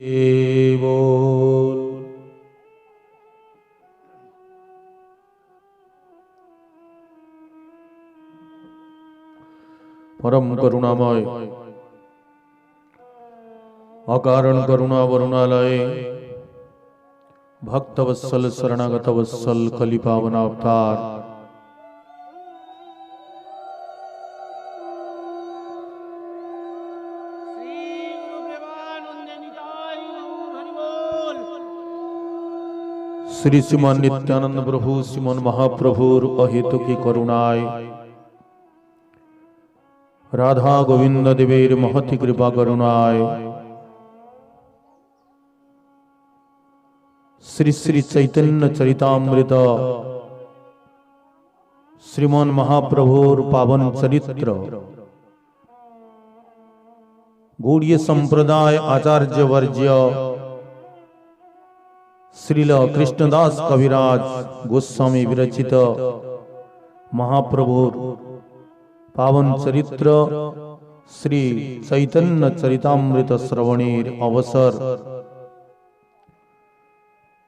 बोल। परम करुणामय अकारण करुणा वरुणालय भक्तवत्सल शरणागत वत्सल कलिपावन अवतार श्री श्रीमान नित्यानंद प्रभु श्रीमान महाप्रभुर अहेतु की करुणाय राधा गोविंद देवेर महति कृपा करुणाय श्री श्री चैतन्य चरितामृत श्रीमान महाप्रभुर पावन चरित्र गौड़ीय संप्रदाय आचार्य वर्ज्य श्रील कृष्णदास कविराज गोस्वामी विरचित महाप्रभुर पावन चरित्र श्री चैतन्य चरितामृत श्रवणेर अवसर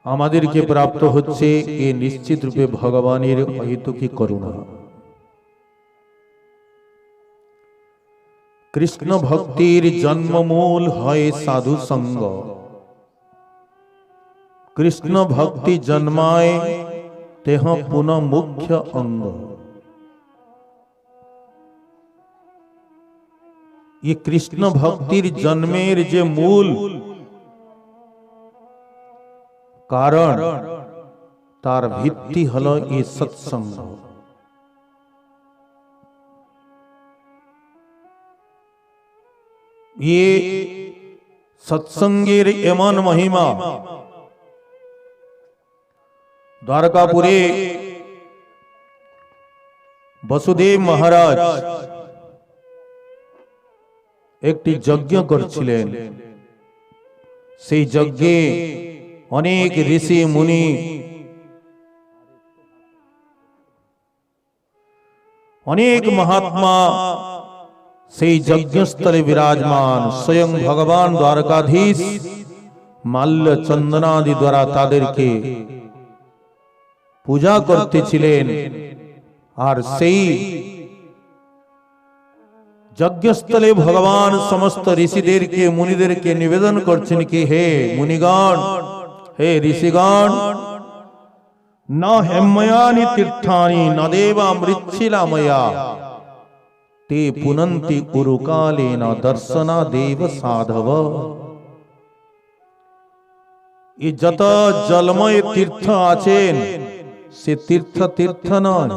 आमादेरके प्राप्त होच्छे ए निश्चित रूपे भगवानेर अहेतुकी करुणा। कृष्ण भक्तिर जन्ममूल है साधु संग, कृष्ण भक्ति जन्माए तेह पुनः मुख्य अंग। ये कृष्ण भक्तिर जन्मेर जे मूल कारण तार भित्ति हलो ये सत्संग। ये सत्संगेर एमन महिमा द्वारकापुरे वसुदेव महाराज एकटी यज्ञ करछिलेन। सेई यज्ञे अनेक ऋषि मुनि अनेक महात्मा सेई यज्ञस्थले विराजमान। स्वयं भगवान द्वारकाधीश माल्य चंदनादि द्वारा तादेरके पूजा करतेছিলেন। और सेई यज्ञस्थले भगवान समस्त ऋषिदेरके मुनिदेरके निवेदन करছেন कि हे मुनिगण, हे ऋषिगण, न हेमयानि तीर्थानि न देवा मृच्छिलामया ते पुनन्ति उरुकालेन दर्शना देव साधव। ये जत जलमय तीर्थ आছেন से तीर्थ तीर्थ नয়।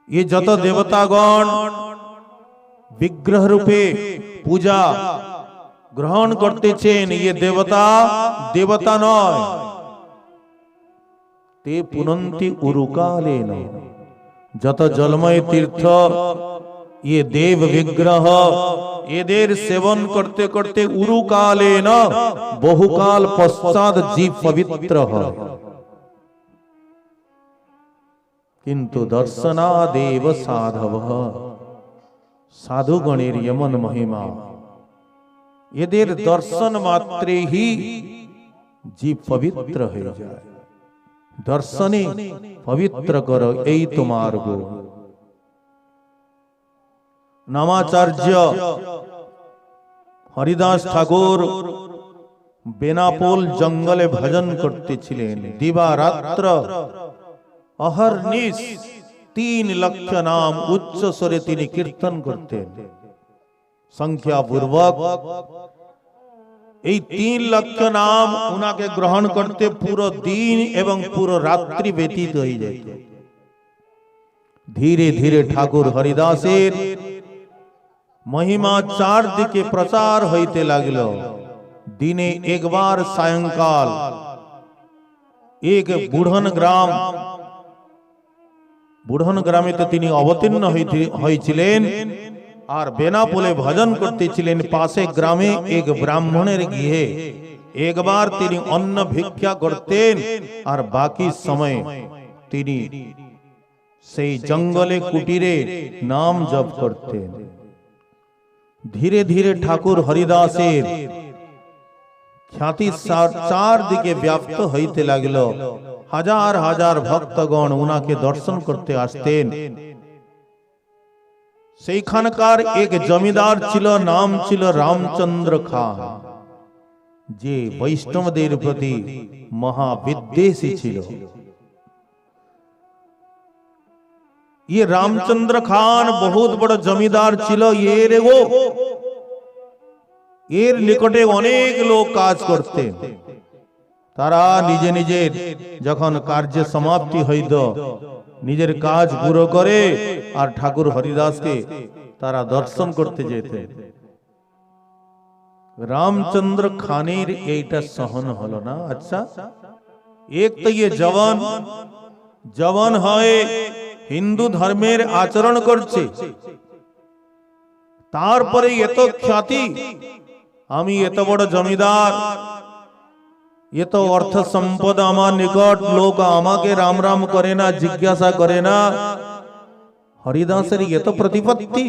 ये जत देवतागण विग्रह रूपे पूजा ग्रहण करतेছেন ये देवता देवता नয়। ते पुनन्ति उरुकालेन जत जलमय तीर्थ ये देव विग्रह एदेर सेवन करते करते उरुकालेन बहुकाल पश्चात जीव पवित्र है। किंतु दर्शना देव साधव साधुगणेर यमन महिमा एदेर दर्शन मात्रे ही जीव पवित्र हो जाए। दर्शने पवित्र करो एई तोमार गो। नामाचार्य हरिदास ठाकुर बेनापोल जंगले भजन करतेছিলেন। दिवा रात्र अहर्निश 3 लाख नाम उच्च स्वरे तिनी कीर्तन करतेন। संख्या पूर्वक এই 3 लाख नाम उनाके ग्रहण करते पूरा दिन एवं पूरा रात्रि व्यतीत हो जाए। धीरे धीरे ठाकुर हरिदासेर महिमा चारदिके प्रचार हईते लागलो। दिने एक बार सायंकाल एक बुढ़न ग्रामे तो तिनी अवतीर्ण हईছিলেন और बेनापोले भजन करतेছিলেন। पाशे ग्रामे एक ब्राह्मणेर गृहे एक बार तिनी अन्न भिक्षा करतेন और बाकी समय तिनी सेई जंगले कुटीरे नाम जप करतेন। ধীরে ধীরে ঠাকুর হরিদাসের খ্যাতি চারদিকে ব্যাপ্ত হইতে লাগল। হাজার হাজার ভক্তগণ উনাকে দর্শন করতে আসতেন। সেইখানকার এক জমিদার ছিল, নাম ছিল রামচন্দ্র খান, যে বৈষ্ণবদের প্রতি মহাবিদ্বেষী ছিল। ये रामचंद्र खान बहुत बड़ा जमींदार ছিল। এর নিকটে অনেক লোক কাজ করতেন। তারা নিজে নিজের যখন কার্য সমাপ্তি হইত, নিজের কাজ পুরো করে আর ঠাকুর হরিদাসকে তারা দর্শন করতে যেতেন। রামচন্দ্র খানের এইটা সহন হলো না। আচ্ছা, এক তো ये জওয়ান হয় হিন্দু ধর্মের আচরণ করছে, তারপরে এত খ্যাতি, আমি এত বড় জমিদার, এত অর্থ সম্পদ আমার নিকট, লোক আমাকে রাম রাম করে না, জিজ্ঞাসা করে না। হরিদাসের এত প্রতিপত্তি,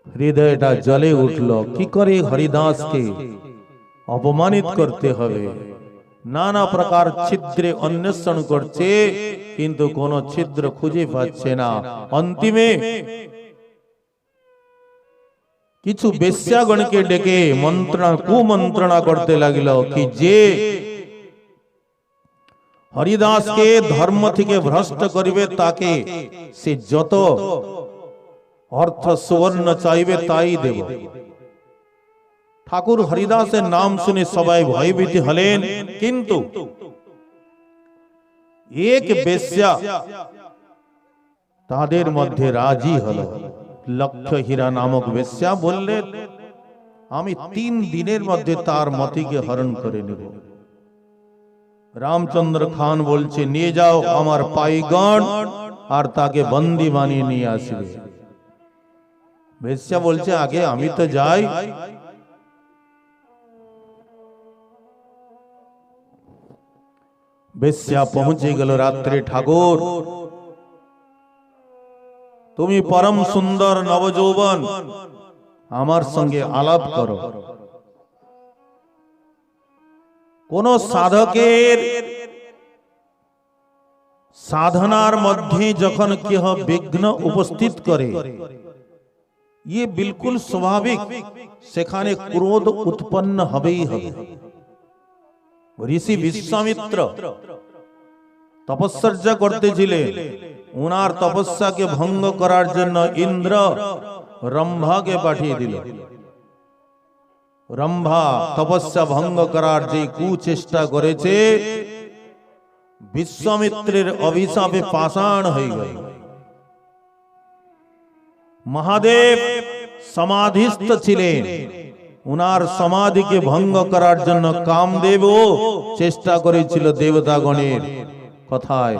হৃদয়টা জ্বলে উঠল। কি করে হরিদাসকে অপমানিত করতে হবে। নানা প্রকার ছিদ্রে অন্বেষণ করছে, কিন্তু কোন ছিদ্র খুঁজে পাচ্ছে না। অন্তিমে কিছু বেশ্যাগণকে ডেকে কুমন্ত্রণা করতে লাগলো কি যে হরিদাসকে ধর্ম থেকে ভ্রষ্ট করিবে, তাকে সে যত অর্থ সুবর্ণ চাইবে তাই দেব। ঠাকুর হরিদাসের নাম শুনে সবাই ভয়ভীত হলেন, কিন্তু এক বেশ্যা তাদের মধ্যে রাজি হলো। লক্ষ্য হীরা নামক বেশ্যা বললেন, আমি 3 দিনের মধ্যে তার মতিকে হরণ করে নেব। রামচন্দ্র খান বলছে, নিয়ে যাও আমার পাইগণ, আর তাকে বন্দী বানিয়ে নিয়ে আসবে। বেশ্যা বলছে, আগে আমি তো যাই। বেশ্যা পৌঁছে গেল রাত্রে। ঠাকুর, তুমি পরম সুন্দর নবযৌবন, আমার সঙ্গে আলাপ করো। কোন সাধকের সাধনার মধ্যে যখন কেহ বিঘ্ন উপস্থিত করে, ये बिल्कुल स्वाभाविक, সেখানে ক্রোধ উৎপন্ন হবেই হবে। ঋষি বিশ্বামিত্র তপস্যা করতেছিলেন, উনার তপস্যাকে ভঙ্গ করার জন্য ইন্দ্র রম্ভাকে পাঠিয়ে দিল। রম্ভা তপস্যা ভঙ্গ করার যে কুচেষ্টা করেছে, বিশ্বামিত্রের অভিশাপে পাষাণ হয়ে গেল। মহাদেব সমাধিস্থ ছিলেন, উনার সমাধিকে ভঙ্গ করার জন্য কামদেবও চেষ্টা করেছিল দেবতাগণের কথায়।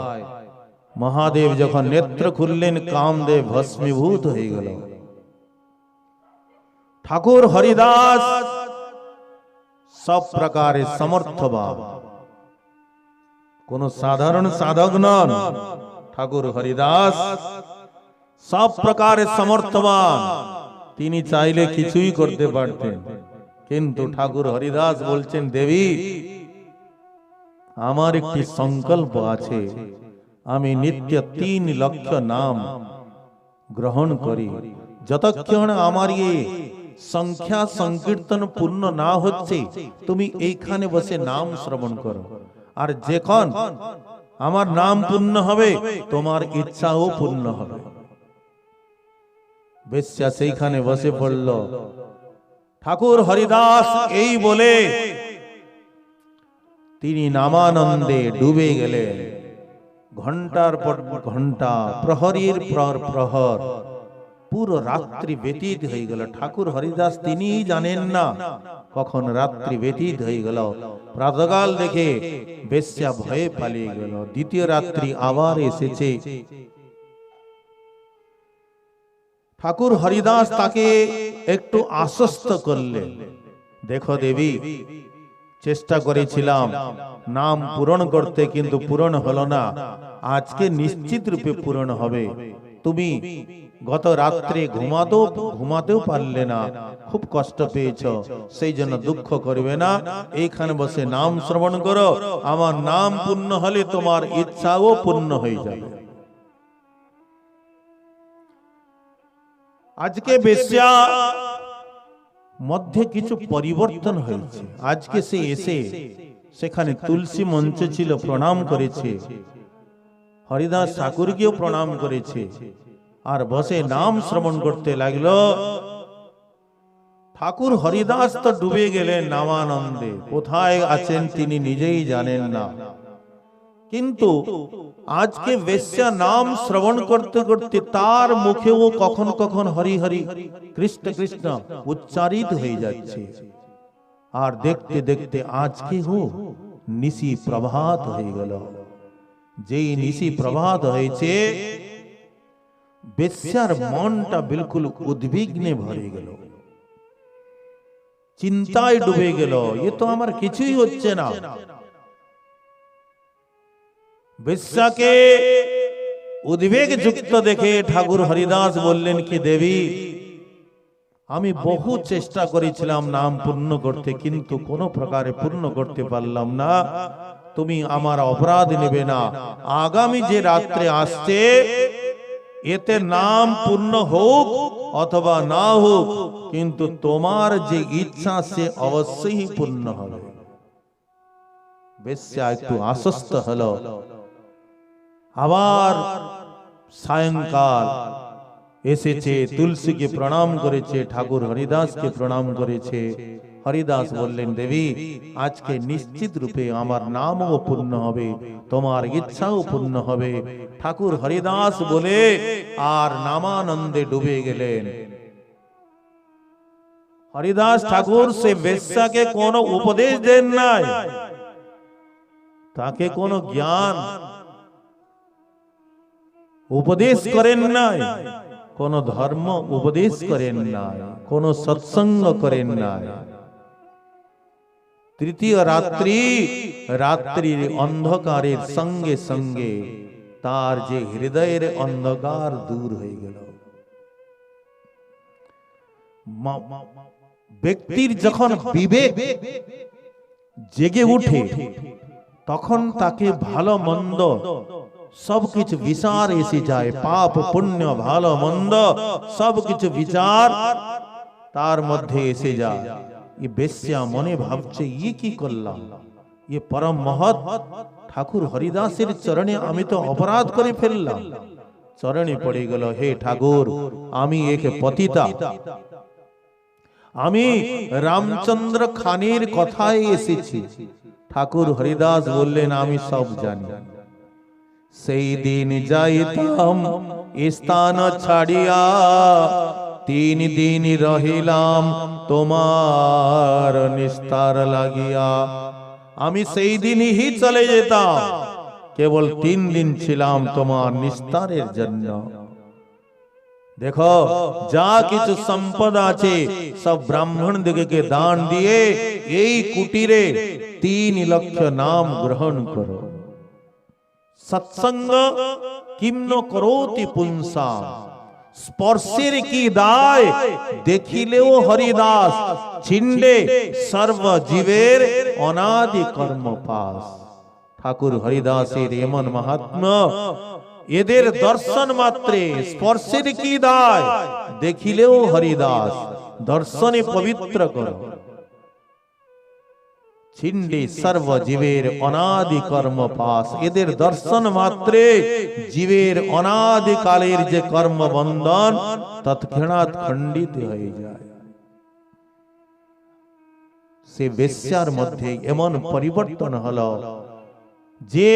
মহাদেব যখন নেত্র খুললেন, কামদেব ভস্মীভূত হয়ে গেল। ঠাকুর হরিদাস সব প্রকারে সমর্থবান, কোন সাধারণ সাধক নন। ঠাকুর হরিদাস সব প্রকারে সমর্থবান, তিনি চাইলে কিছুই করতে পারতেন। কিন্তু ঠাকুর হরিদাস বলছেন, দেবী, আমার একটি সংকল্প আছে, আমি নিত্য 3 লক্ষ নাম গ্রহণ করি। যতক্ষণ আমার এই সংখ্যা সংকীর্তন পূর্ণ না হচ্ছে, তুমি এইখানে বসে নাম শ্রবণ করো, আর যখন আমার নাম পূর্ণ হবে, তোমার ইচ্ছাও পূর্ণ হবে। বেশ্যা সেইখানে বসে পড়ল। ঠাকুর হরিদাস এই বলে তিনি নামানন্দে ডুবে গেলেন। ঘন্টার পর ঘন্টা, প্রহরীর পর প্রহর, পুরো রাত্রি ব্যতীত হয়ে গেল। ঠাকুর হরিদাস তিনি জানেন না কখন রাত্রি ব্যতীত হয়ে গেল। প্রাতঃকাল দেখে বেশ্যা ভয়ে পালিয়ে গেল। দ্বিতীয় রাত্রি আবার এসেছে। ঠাকুর হরিদাস তাকে একটু আশ্বস্ত করলেন, দেখো দেবী, চেষ্টা করেছিলাম নাম পূরণ করতে, কিন্তু পূরণ হলো না। আজকে নিশ্চিত রূপে পূরণ হবে। তুমি গত রাত্রে ঘুমাতেও পারলে না, খুব কষ্ট পেয়েছ, সেই জন্য দুঃখ করবে না, এইখানে বসে নাম শ্রবণ করো, আমার নাম পূর্ণ হলে তোমার ইচ্ছাও পূর্ণ হয়ে যাবে। আজকে বেশ্যা মধ্যে কিছু পরিবর্তন হয়েছে। আজকে সে এসে সেখানে তুলসী মঞ্চ ছিল, প্রণাম করেছে, হরিদাস ঠাকুরকেও প্রণাম করেছে, আর বসে নাম শ্রবণ করতে লাগলো। ঠাকুর হরিদাস তো ডুবে গেলেন নামানন্দে, কোথায় আছেন তিনি নিজেই জানেন না। কিন্তু আজকে বেশ্যা নাম শ্রবণ করতে করতে তার মুখেও কখন কখন হরি হরি কৃষ্ণ কৃষ্ণ উচ্চারিত হয়ে যাচ্ছে। আর দেখতে দেখতে আজকে নিশি প্রভাত হয়ে গেল। যেই নিশি প্রভাত হয়েছে, বেশ্যার মনটা বিলকুল উদ্বিগ্নে ভরে গেল, চিন্তায় ডুবে গেল, এ তো আমার কিছুই হচ্ছে না। বেশ্যাকে উদ্বেগ যুক্ত দেখে ঠাকুর হরিদাস বললেন কি, দেবী, আমি বহু চেষ্টা করেছিলাম নাম পূর্ণ করতে, কিন্তু কোনো প্রকারে পূর্ণ করতে পারলাম না। তুমি আমার অপরাধ নেবে না, আগামী যে রাত্রে আসছে এতে নাম পূর্ণ হোক অথবা না হোক, কিন্তু তোমার যে ইচ্ছা সে অবশ্যই পূর্ণ হবে। বেশ্যা একটু আশ্বস্ত হলো। আবার সায়ংকাল এসেছে, তুলসীকে প্রণাম করেছে, ঠাকুর হরিদাসকে প্রণাম করেছে। হরিদাস বললেন, দেবী, আজকে নিশ্চিত রূপে আমার নামও পূর্ণ হবে, তোমার ইচ্ছাও পূর্ণ হবে। ঠাকুর হরিদাস বলে আর নামানন্দে ডুবে গেলেন। হরিদাস ঠাকুর সে বেশ্যাকে কোনো উপদেশ দেন নাই, তাকে কোনো জ্ঞান উপদেশ করেন নাই, কোন ধর্ম উপদেশ করেন নাই, কোন সৎসঙ্গ করেন নাই। তৃতীয় রাত্রির অন্ধকারের সঙ্গে সঙ্গে তার যে হৃদয়ের অন্ধকার দূর হয়ে গেল। ব্যক্তির যখন বিবেক জেগে উঠে, তখন তাকে ভালো মন্দ সবকিছু বিচার এসে যায়, পাপ পুণ্য ভালো মন্দ সবকিছু বিচার তার মধ্যে এসে যায়। ये বেশ্যা মনে ভাবছে, ये কি করলাম, ये परम महत ঠাকুর হরিদাসের চরণে আমি তো অপরাধ করে ফেললাম। চরণে পড়ে গেল, হে ঠাকুর, আমি এক পতিতা, আমি রামচন্দ্র খানের কথায় এসেছি। ঠাকুর হরিদাস বললেন, আমি সব জানি। সেই দিন যাইতাম স্থান ছাড়িয়া, 3 দিন রহিলাম তোমার নিস্তার লাগিয়া। আমি সেই দিনই চলে যেতাম, কেবল 3 দিন ছিলাম তোমার নিস্তারের জন্য। দেখো, যা কিছু সম্পদ আছে সব ব্রাহ্মণ দিগকে দান দিয়ে এই কুটিরে 3 লক্ষ নাম গ্রহণ করো। সৎসঙ্গ কিম্ন করোতি পুংসা, স্পর্শের কি দায় দেখিলেও হরিদাস, ছিন্ডে সর্বজীবের অনাদি কর্ম পাস। ঠাকুর হরিদাসের এমন মাহাত্ম্য, এদের দর্শন মাত্রে স্পর্শের কি দায় দেখিলেও হরিদাস, দর্শনে পবিত্র করো। ছিন্ডে সর্বজীবের অনাদি কর্ম পাস, এদের দর্শন মাত্রে জীবের অনাদি কালের যে কর্ম বন্ধন তৎক্ষণাৎ খণ্ডিত হয়ে যায়। সে বেশ্যার মধ্যে এমন পরিবর্তন হলো যে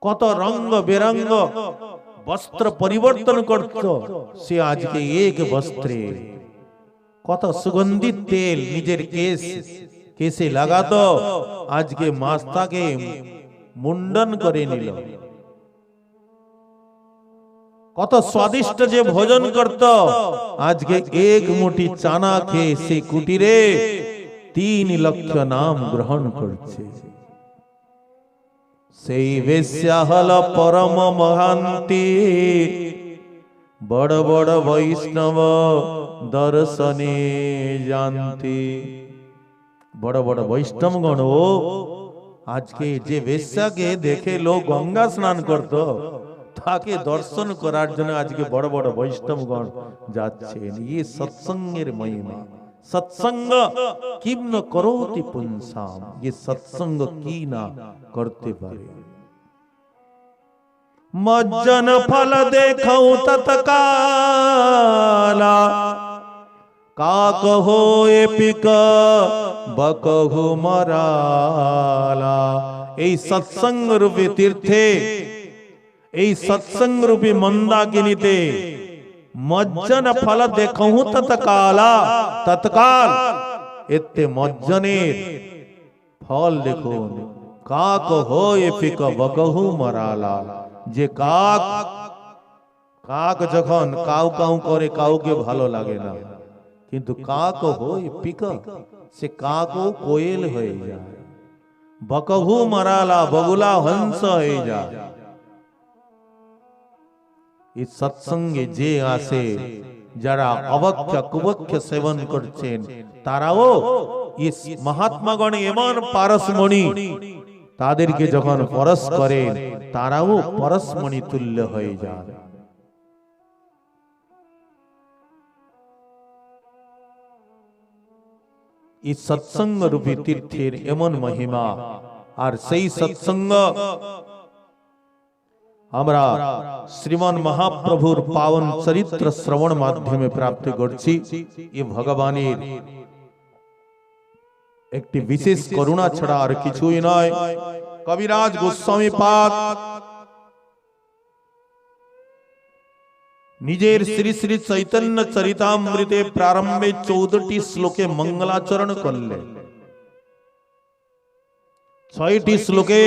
কত রঙ্গ বেরঙ্গ বস্ত্র পরিবর্তন করত, সে আজকে এক বস্ত্রে। কত সুগন্ধিত তেল নিজের কেসে লাগাতো, আজকে মাস্তাকে মুন্ডন করে নিল। কত স্বাদিষ্ট যে ভোজন করত, আজকে এক মুঠি চানা খেয়ে সে কুটিরে 3 লক্ষ নাম গ্রহণ করছে। সেই বেশ্যা হল পরম মহান্তি, বড় বড় বৈষ্ণব দর্শনে জানতি। বড় বড় বৈষ্ণবগণ আজকে যে বেশ্যাকে দেখে লোক গঙ্গা স্নান করত, তাকে দর্শন করার জন্য আজকে বড় বড় বৈষ্ণবগণ যাচ্ছেন। এই সৎসঙ্গের মহিমা। সৎসঙ্গ কিম ন করোতি পুংসাম, ये सत्संग की ना करते पारे। मज्जन फल देखौ तत्काला, काक होए पिक बकहु मराला। এই সৎসঙ্গ রূপে তীর্থে, এই সৎসঙ্গ রূপে মন্দাকিনীতে মজ্জন ফল দেখহু তৎকালা, তৎকাল এতে মজ্জনের ফল দেখুন। কাক হয়ে পিক বকহু মরালা, যে কাক, কাক যখন কাউ কাউ করে কাউকে ভালো লাগে না, কিন্তু কাক হয়ে পিক, সে কাকও কোয়েল হয়ে যায়। বকহু মরালা, বগুলা হংস হয়ে যায়। এই সৎসঙ্গে যে আসে, যারা অবক্ষ কুবক্ষ সেবন করছেন, তারাও মহাত্মাগণ এমন পারসমণি, তাদেরকে যখন পরশ করেন তারাও পরশমণি তুল্য হয়ে যায়। এই সৎসঙ্গ রূপী তীর্থের এমন মহিমা। আর সেই সৎসঙ্গ আমরা শ্রীমান মহাপ্রভুর পাবন চরিত্র শ্রবণ মাধ্যমে প্রাপ্তি করছি। এ ভগবানের একটি বিশেষ করুণা ছাড়া আর কিছুই নয়। কবিরাজ গোস্বামী পাদ নিজের শ্রী শ্রী চৈতন্য চরিতামৃতে প্রারম্ভে 14টি শ্লোকে মঙ্গলাচরণ করলেন। 6টি শ্লোকে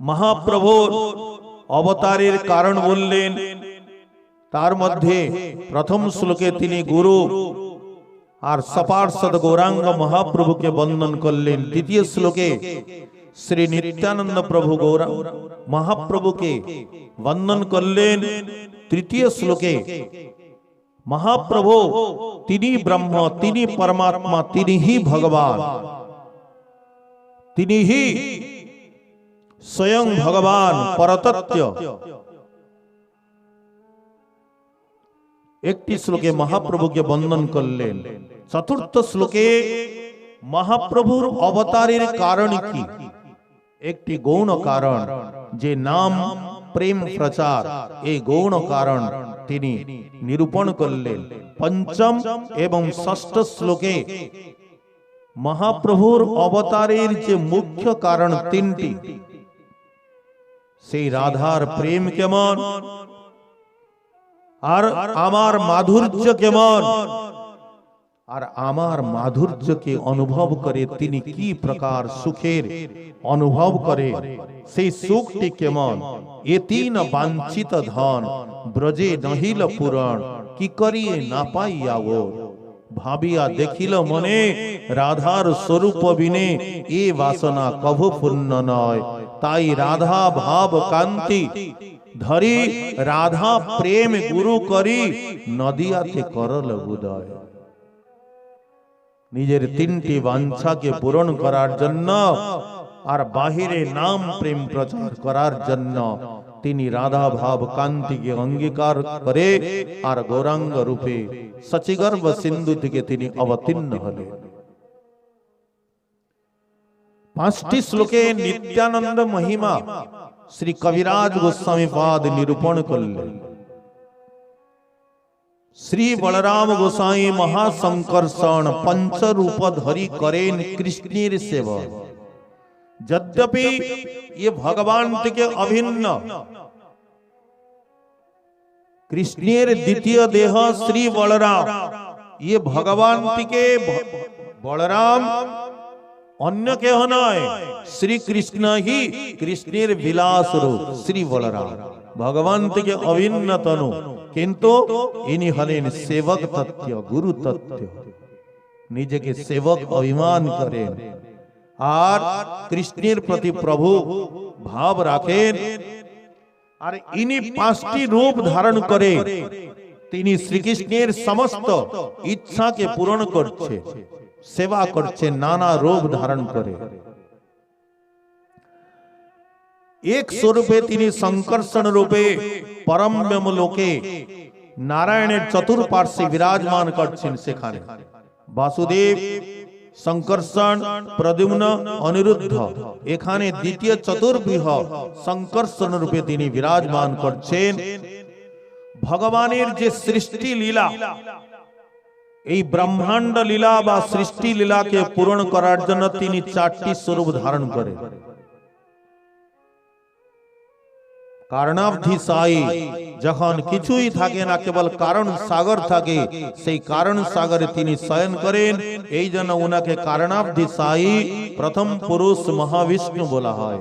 মহাপ্রভুর অবতারের কারণ বললেন। তার মধ্যে প্রথম শ্লোকে তিনি গুরু আর সপার্ষদ গৌরাঙ্গ মহাপ্রভুকে বন্দন করলেন। দ্বিতীয় শ্লোকে শ্রী নিত্যানন্দ প্রভু গৌরাঙ্গ মহাপ্রভুকে বন্দন করলেন। তৃতীয় শ্লোকে মহাপ্রভু তিনি ব্রহ্ম, তিনি পরমাত্মা, তিনি হি ভগবান, তিনি হি স্বয়ং ভগবান পরতত্ত্ব। একটি শ্লোকে মহাপ্রভুকে বন্দন করলেন। চতুর্থ শ্লোকে মহাপ্রভুর অবতারের কারণ কি? একটি গৌণ কারণ, যে নাম প্রেম প্রচার, এই গৌণ কারণ তিনি নিরূপণ করলেন। পঞ্চম এবং ষষ্ঠ শ্লোকে মহাপ্রভুর অবতারের যে মুখ্য কারণ তিনটি, সেই রাধার প্রেম কেমন, আর আমার মাধুর্য কেমন, আর আমার মাধুর্যকে অনুভব করে তিনি কি প্রকার সুখের অনুভব করে, সেই সুখটি কেমন। এ তিন বাঞ্ছিত ধন ব্রজে নহিল পুরাণ, কি করিয়ে না পাইয়া গো। ভাবিয়া দেখিল মনে রাধার স্বরূপ বিনে, এ বাসনা কভু পূর্ণ নয়। তাই রাধা ভাব কান্তি ধরি, রাধা প্রেম গুরু করি, নদিয়াতে করল উদয়। নিজের তিনটি বাঞ্ছাকে পূরণ করার জন্য আর বাহিরে নাম প্রেম প্রচার করার জন্য তিনি রাধা ভাব কান্তিকে অঙ্গীকার করে আর গৌরাঙ্গ রূপে সচিগর্ভ সিন্ধু থেকে তিনি অবতীর্ণ হলেন। 5টি শ্লোকে নিত্যানন্দ মহিমা শ্রী কবিরাজ গোস্বামী পাদ নিরূপণ করলেন। শ্রী বলরাম গোসাই মহাসংকর্ষণ পঞ্চরূপ ধরি করেন কৃষ্ণের সেবা। যদ্যপি ये ভগবান থেকে অভিন্ন, কৃষ্ণের দ্বিতীয় দেহ শ্রী বলরাম, ये ভগবান থেকে বলরাম অন্য কেহ নয়, শ্রী কৃষ্ণ হি কৃষ্ণের বিলাস রূপ শ্রী বলরাম, ভগবান থেকে অভিন্ন তনু, কিন্তু ইনি হলেন সেবক তত্ত্ব, গুরু তত্ত্ব। নিজেকে সেবক অভিমান করেন, আর কৃষ্ণের প্রতি প্রভু ভাব রাখেন। আর ইনি 5টি রূপ ধারণ করে তিনি শ্রীকৃষ্ণের সমস্ত ইচ্ছাকে পূরণ করছে, সেবা করছে নানা রূপ ধারণ করে। এক স্বরূপে তিনি সংকর্ষণ রূপে পরম ব্যোমলোকে নারায়ণের চতুর্পার্শ্বে বিরাজমান করছেন। সেখানে বাসুদেব, সংকর্ষণ, প্রদ্যুম্ন, অনিরুদ্ধ, এখানে দ্বিতীয় চতুর্বিহ সংকর্ষণ রূপে তিনি বিরাজমান করছেন। ভগবানের যে সৃষ্টি লীলা, এই ব্রহ্মাণ্ড লীলা বা সৃষ্টি লীলাকে পূরণ করার জন্য তিনি 4টি স্বরূপ ধারণ করেন। কারণাবধিসায়ী, যখন কিছুই থাকে না, কেবল কারণ সাগর থাকে, সেই কারণ সাগরে তিনি শয়ন করেন। এই জন্য উনাকে কারণাবধিসায়ী প্রথম পুরুষ মহাবিষ্ণু বলা হয়।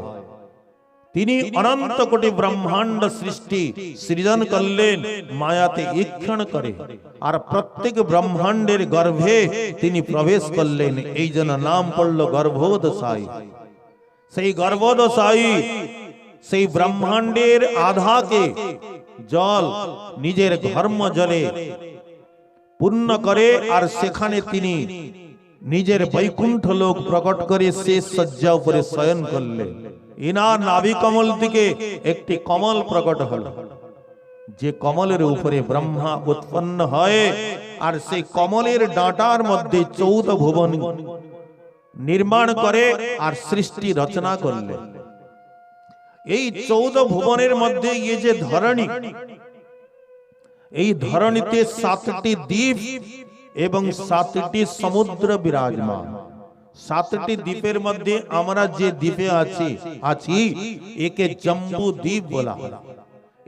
তিনি অনন্ত কোটি ব্রহ্মাণ্ড সৃষ্টি সৃজন করলেন মায়াতে ঈক্ষণ করে, আর প্রত্যেক ব্রহ্মাণ্ডের গর্ভে তিনি প্রবেশ করলেন। এই জন্য নাম পড়ল গর্ভোদশায়ী। সেই গর্ভোদশায়ী সেই ব্রহ্মাণ্ডের আধাকে জল নিজের ধর্ম জলে পূর্ণ করে, আর সেখানে তিনি নিজের বৈকুণ্ঠ লোক প্রকট করে শেষ শয্যা উপরে শয়ন করলেন। ইনার নাভি কমল থেকে একটি কমল প্রকট হল, যে কমলের উপরে ব্রহ্মা উৎপন্ন হয়, আর সেই কমলের ডাঁটার মধ্যে 14 ভুবন নির্মাণ করে আর সৃষ্টি রচনা করলেন। এই 14 ভুবনের মধ্যে এই যে ধরণী, এই ধরণীতে 7টি দ্বীপ এবং 7টি সমুদ্র বিরাজমান। 7টি দ্বীপের মধ্যে আমরা যে দ্বীপে আছি একে জম্বু দ্বীপ বলা হয়।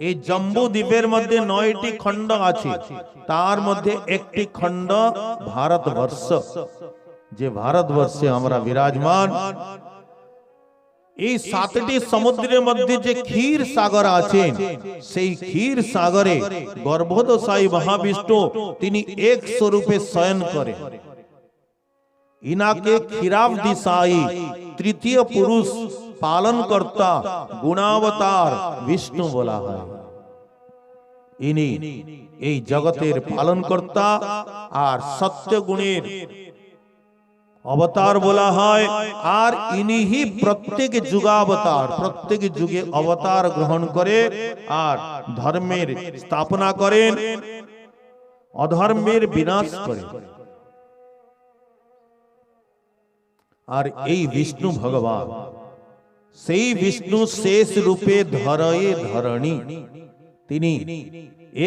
এই জম্বু দ্বীপের মধ্যে 9টি খণ্ড আছে, তার মধ্যে একটি খণ্ড ভারতবর্ষ, যে ভারতবর্ষে আমরা বিরাজমান। এই 7টি সমুদ্রের মধ্যে যে ক্ষীর সাগর আছেন, সেই ক্ষীর সাগরে গর্ভোদশায়ী মহাবিষ্ণু তিনি এক স্বরূপে শয়ন করে। ইনাকে ক্ষীরাবধিসায়ী তৃতীয় পুরুষ পালনকর্তা গুণাবতার বিষ্ণু বলা হয়। ইনি এই জগতের পালনকর্তা আর সত্য গুণের অবতার বলা হয়। আর ইনিহি প্রত্যেক যুগাবতার, প্রত্যেক যুগে অবতার গ্রহণ করে আর ধর্মের স্থাপনা করেন, অধর্মের বিনাশ করে। আর এই বিষ্ণু ভগবান, সেই বিষ্ণু শেষ রূপে ধরয়ে ধরণী, তিনি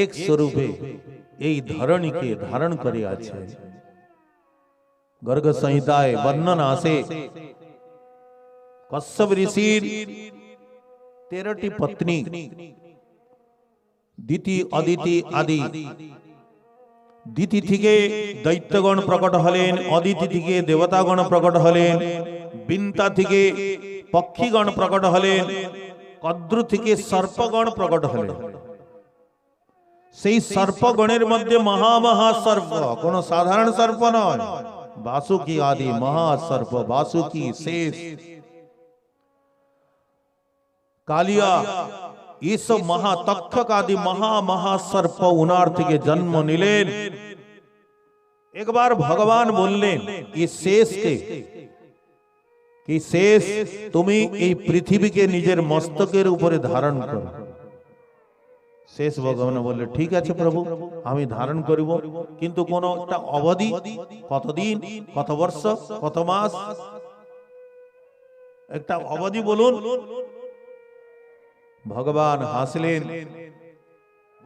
এক স্বরূপে এই ধরণীকে ধারণ করে আছেন। গর্গ সংহিতায় বর্ণন আছে কশ্যপ ঋষির 13টি পত্নী, দিতি, অদিতি, আদি। দিতি থেকে দৈত্যগণ প্রকট হলেন, অদিতি থেকে দেবতাগণ প্রকট হলেন, বিন্তা থেকে পক্ষীগণ প্রকট হলেন, কদ্রু থেকে সর্পগণ প্রকট হলেন। সেই সর্পগণের মধ্যে মহা সর্প, কোন সাধারণ সর্প নয়, বাসুকি আদি মহাসর্প, বাসুকি, শেষ, কালিয়া, এইসব মহাতক্ষক আদি মহাসর্প উনার থেকে জন্ম নিলেন। একবার ভগবান বললেন কি শেষকে, কি শেষ তুমি এই পৃথিবীকে নিজের মস্তকের উপরে ধারণ করো। শেষ ভগবান বললে ঠিক আছে প্রভু, আমি ধারণ করিব, কিন্তু কোন একটা অবধি, কতদিন, কত বর্ষ, কত মাস, একটা অবধি বলুন। ভগবান হাসলেন,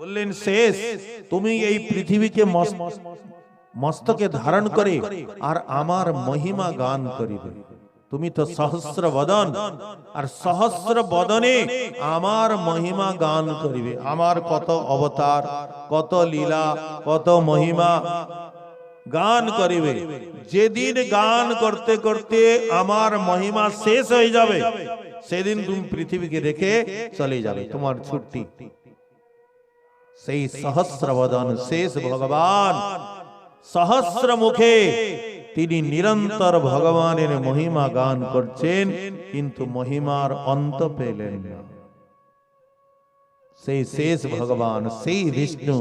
বললেন শেষ তুমি এই পৃথিবীকে মস্তকে ধারণ করে আর আমার মহিমা গান করিবে। তুমি তো সহস্র বদন, আর সহস্র বদনে আমার মহিমা গান করিবে। আমার কত অবতার, কত লীলা, কত মহিমা গান করিবে। যেদিন গান করতে করতে আমার মহিমা শেষ হয়ে যাবে, সেদিন তুমি পৃথিবীকে রেখে চলে যাবে, তোমার ছুটি। সেই সহস্র বদন শেষ ভগবান সহস্র মুখে তিনি নিরন্তর ভগবানের মহিমা গান করছেন, কিন্তু মহিমার অন্ত পেলেন না। সেই শেষ ভগবান, সেই বিষ্ণু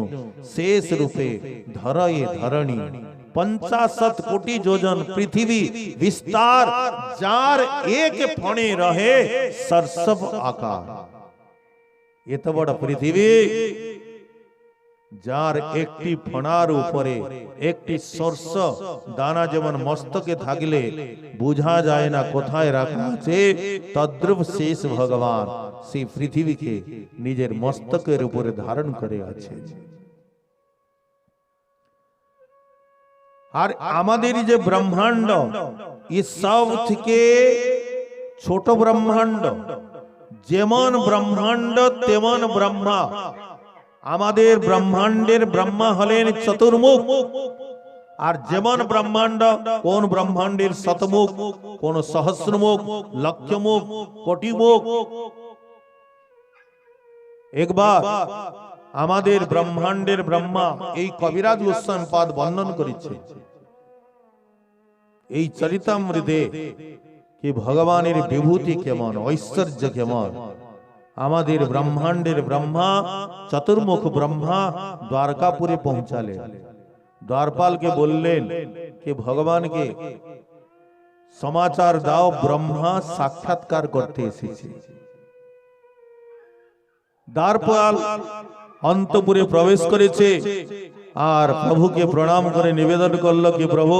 শেষ রূপে ধরয়ে ধরণী 50 কোটি যোজন পৃথিবী विस्तार, যার এক ফণে রহে সরসব আকার। এত বড় পৃথিবী, যার একটি ফণার উপরে একটি সরস দানা যেমন মস্তকে থাকলে বোঝা যায় না কোথায় রাখা আছে, তদ্রূপ শেষ ভগবান সেই পৃথিবীকে নিজের মস্তকের উপরে ধারণ করে আছে। আর আমাদের যে ব্রহ্মাণ্ড, এই সব থেকে ছোট ব্রহ্মাণ্ড, যেমন ব্রহ্মাণ্ড তেমন ব্রহ্মা। আমাদের ব্রহ্মাণ্ডের ব্রহ্মা হলেন চতুর্মুখ। আর যেমন ব্রহ্মাণ্ড, কোন ব্রহ্মাণ্ডের শতমুখ, কোন সহস্রমুখ, লক্ষমুখ, কোটিমুখ। একবার আমাদের ব্রহ্মাণ্ডের ব্রহ্মা এই কবিরাজ গোস্বামী পাদ বর্ণন করেছে এই চরিতামৃতে, কি ভগবানের বিভূতি কেমন, ঐশ্বর্য কেমন। আমাদের ব্রহ্মাণ্ডের ব্রহ্মা, চতুর্মুখ ব্রহ্মা দ্বারকাপুরে পৌঁছালেন। দ্বারপালকে বললেন कि ভগবানকে সমাচার দাও, ব্রহ্মা সাক্ষাৎকার করতে এসেছে। দ্বারপাল অন্তপুরে প্রবেশ করেছে আর প্রভুকে প্রণাম করে নিবেদন করলো कि প্রভু,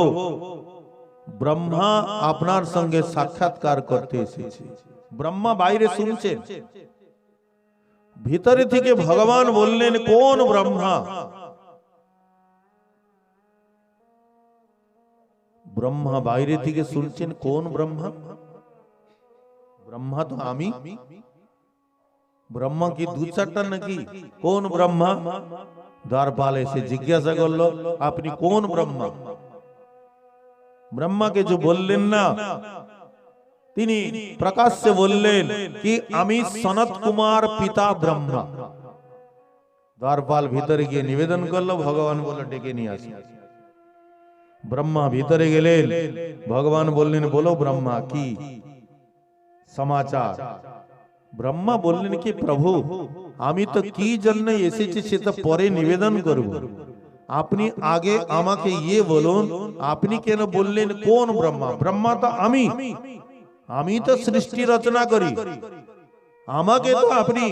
ব্রহ্মা আপনার সঙ্গে সাক্ষাৎকার করতে এসেছে। ব্রহ্মা বাইরে শুনছেন, ভিতরে থেকে ভগবান বললেন, কোন ব্রহ্মা? ব্রহ্মা বাইরে থেকে শুনছেন, কোন ব্রহ্মা? ব্রহ্মা তো আমি। ব্রহ্মা কি দু চারটা নাকি? কোন ব্রহ্মা? দ্বারপাল এসে জিজ্ঞাসা করলো, আপনি কোন ব্রহ্মা? ব্রহ্মাকে যে বললেন না, তিনি প্রকাশ্যে বললেন কি আমি সনত কুমার পিতা ব্রহ্মা। দ্বারপাল ভিতরে গিয়ে নিবেদন করলো, ভগবান বলল ডেকে নিয়ে আসি। ব্রহ্মা ভিতরে গেলেন, ভগবান বললেন, বলো ব্রহ্মা কি সমাচার? ব্রহ্মা বললেন কি প্রভু, আমি তো কি জন্য এসেছি সেটা পরে নিবেদন করব, আপনি আগে আমাকে ইয়ে বলুন, আপনি কেন বললেন কোন ব্রহ্মা? ব্রহ্মা তো আমি তো সৃষ্টি রচনা করি, আমাকে তো আপনি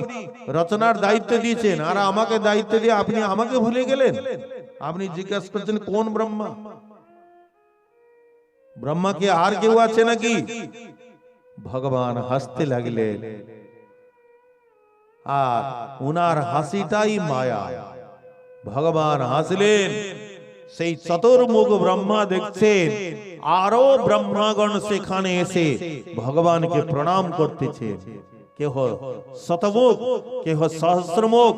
রচনার দায়িত্ব দিয়েছেন, আর আমাকে দায়িত্ব দিয়ে আপনি আমাকে ভুলে গেলেন। আপনি জিজ্ঞাসা করছেন কোন ব্রহ্মা? ব্রহ্মা কি আর কেউ আছে নাকি? ভগবান হাসতে লাগলেন, আর উনার হাসিটাই মায়া। ভগবান হাসলেন, সেই চতুর্মুখ ব্রহ্মা দেখছেন আরো ব্রহ্মাগণ সেখানে এসে ভগবানকে প্রণাম করতেছে। কেহ শতমুখ, কেহ সহস্রমুখ,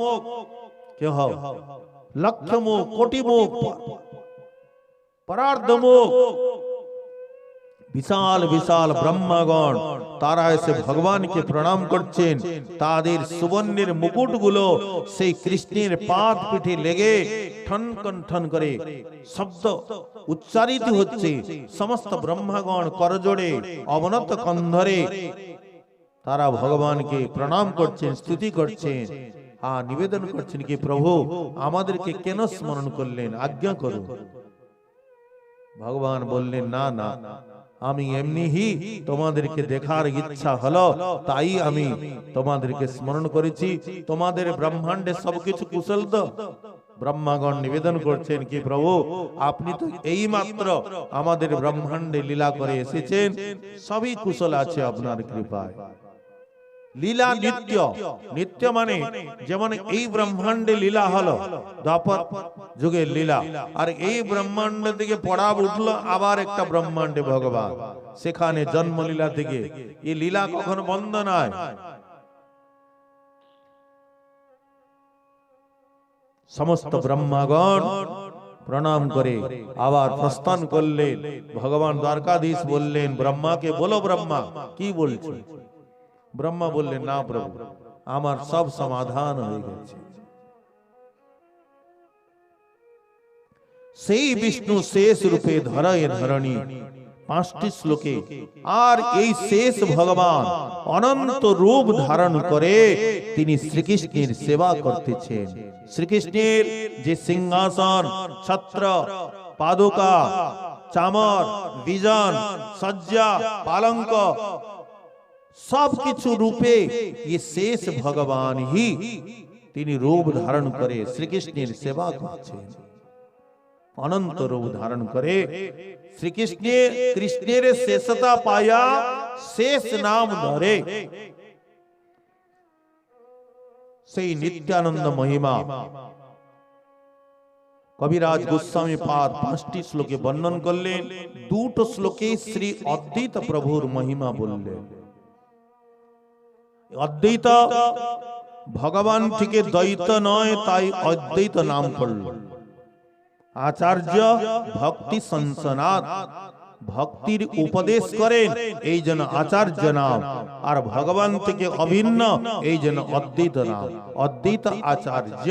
কেহ লক্ষমুখ, কোটিমুখ, পরার্ধমুখ। বিশাল বিশাল ব্রহ্মাগণ তারা এসে ভগবানকে প্রণাম করছেন। তাদের সুবর্ণের মুকুটগুলো সেই কৃষ্ণের পাদ পিঠে লেগে ঠন ঠন করে শব্দ উচ্চারিত হচ্ছে। সমস্ত ব্রহ্মাগণ করজোড়ে অবনত কন্ধরে তারা ভগবানকে প্রণাম করছেন, স্তুতি করছেন, আর নিবেদন করছেন কি প্রভু আমাদেরকে কেন স্মরণ করলেন, আজ্ঞা করুন। ভগবান বললেন, না না, আমি এমনিই তোমাদেরকে দেখার ইচ্ছা হলো, তাই আমি তোমাদেরকে স্মরণ করেছি। তোমাদের ব্রহ্মাণ্ডে সবকিছু কুশল তো? ব্রহ্মাগণ নিবেদন করছেন কি প্রভু আপনি তো এই মাত্র আমাদের ব্রহ্মাণ্ডে লীলা করে এসেছেন, সবই কুশল আছে আপনার কৃপায়। লীলা নিত্য, নিত্য মানে যেমন এই ব্রহ্মাণ্ডে লীলা হলো দ্বাপর যুগের লীলা, আর এই ব্রহ্মাণ্ড থেকে পড়াব উঠলো আবার একটা ব্রহ্মাণ্ডে ভগবান, সেখানে জন্ম লীলা থেকে এই লীলা কখনো বন্ধ নয়। সমস্ত ব্রহ্মাগণ প্রণাম করে আবার প্রস্থান করলেন। ভগবান দ্বারকাধীশ বললেন ব্রহ্মাকে, বলো ব্রহ্মা কি বলছো? ব্রহ্মা বললেন, না প্রভু আমার সব সমাধান হয়ে গেছে। সেই বিষ্ণু শেষ রূপে ধরায় ধরণী 5টি শ্লোকে, আর এই শেষ ভগবান অনন্ত রূপ ধারণ করে তিনি শ্রীকৃষ্ণের সেবা করতেছেন। শ্রীকৃষ্ণের যে সিংহাসন, ছত্র, পাদুকা, চামর, বিজন, সজ্জা, পালঙ্ক সবকিছু রূপে ये শেষ ভগবান ही তিনি রূপ ধারণ করে শ্রীকৃষ্ণের সেবা করছেন। অনন্ত রূপ ধারণ করে শ্রীকৃষ্ণের কৃষ্ণের শেষতা পায়া শেষ নাম ধরে সেই নিত্যানন্দ মহিমা কবিরাজ গোস্বামী পাদ 5টি শ্লোকে বর্ণন করলেন। 2টো শ্লোকে শ্রী অদ্বৈত প্রভুর মহিমা বললেন। অদ্বৈত ভগবান থেকে দ্বৈত নয়, তাই অদ্বৈত নাম করল। আচার্য ভক্তি সংসনাদ, ভক্তির উপদেশ করেন, এই জন্য আচার্য নাম। আর ভগবান থেকে অভিন্ন, এই জন্য অদ্বৈত নাম, অদ্বৈত আচার্য।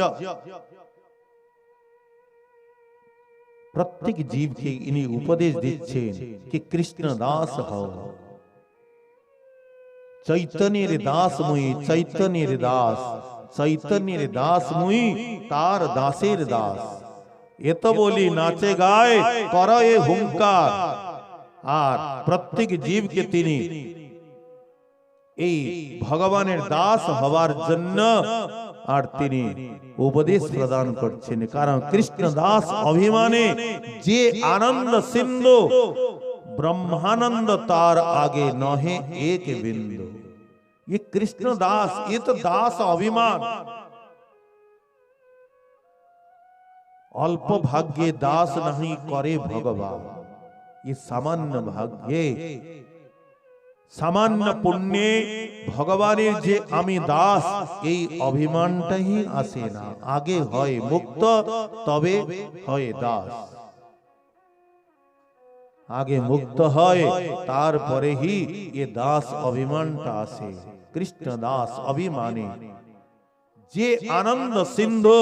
প্রত্যেক জীবকে ইনি উপদেশ দিচ্ছেন कि कृष्ण दास হও। চৈতন্যের দাস মুই, চৈতন্যের দাস, চৈতন্যের দাস মুই, তার দাসের দাস। এত বলি নাচে গায় করে হুঙ্কার। আর প্রত্যেক জীবকে তিনি এই ভগবানের দাস হওয়ার জন্য আর তিনি উপদেশ প্রদান করছেন। কারণ কৃষ্ণ দাস অভিমানে যে আনন্দ সিন্ধু, ब्रह्मानंद तार आगे नहे एक बिंदु। ये कृष्ण दास, ये तो दास अभिमान। अल्प भाग्ये दास नहीं करे भगवान। ये सामान्य भाग्ये, सामान्य पुण्ये भगवानेर जे आमी दास, এই অভিমানটাই আসে না। আগে হয় মুক্ত, তবে হয় দাস। आगे मुक्त है तारपरे ही ये दास अभिमानटा आसे। कृष्ण दास अभिमानी जे आनंद सिंधु,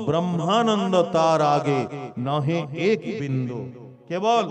ब्रह्मानंद तार आगे नहे एक बिंदु। केवल